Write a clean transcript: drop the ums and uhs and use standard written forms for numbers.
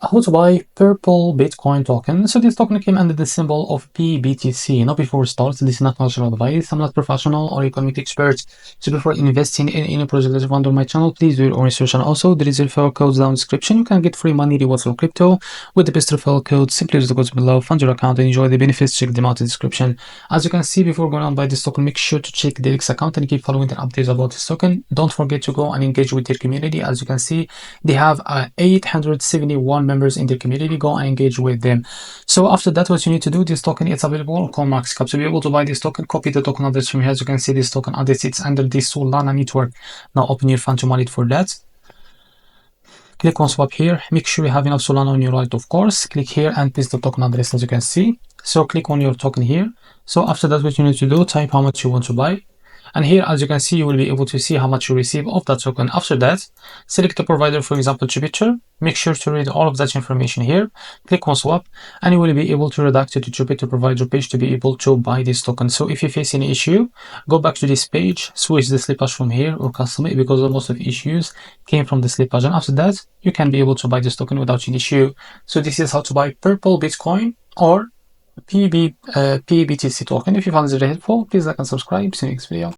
How to buy purple Bitcoin token. So this token came under the symbol of PBTC. Now before we start, this is not financial advice. I'm not professional or economic expert. So before investing in any project that is found on my channel, please do your own research. And also there is a referral code down in the description. You can get free money rewards for crypto with the best referral code. Simply use the codes below, fund your account and enjoy the benefits. Check them out in the description. As you can see, before going on buy this token, make sure to check the MEXC account and keep following the updates about this token. Don't forget to go and engage with their community. As you can see, they have 871 members in their community. Go and engage with them. So after that, what you need to do, this token is available on CoinMarketCap. To be able to buy this token, copy the token address from here. As you can see, this token address, it's under this Solana network. Now open your fund to wallet for that. Click on swap here. Make sure you have enough Solana on your wallet, of course. Click here and paste the token address, as you can see. So click on your token here. So after that, what you need to do, type how much you want to buy. And here, as you can see, you will be able to see how much you receive of that token. After that, select the provider, for example, Jupiter. Make sure to read all of that information here. Click on swap, and you will be able to redirect to Jupiter provider page to be able to buy this token. So if you face any issue, go back to this page, switch the slippage from here or custom it, because most of issues came from the slippage. And after that, you can be able to buy this token without any issue. So this is how to buy purple Bitcoin or PBTC token. If you found this very helpful, please like and subscribe. See you next video.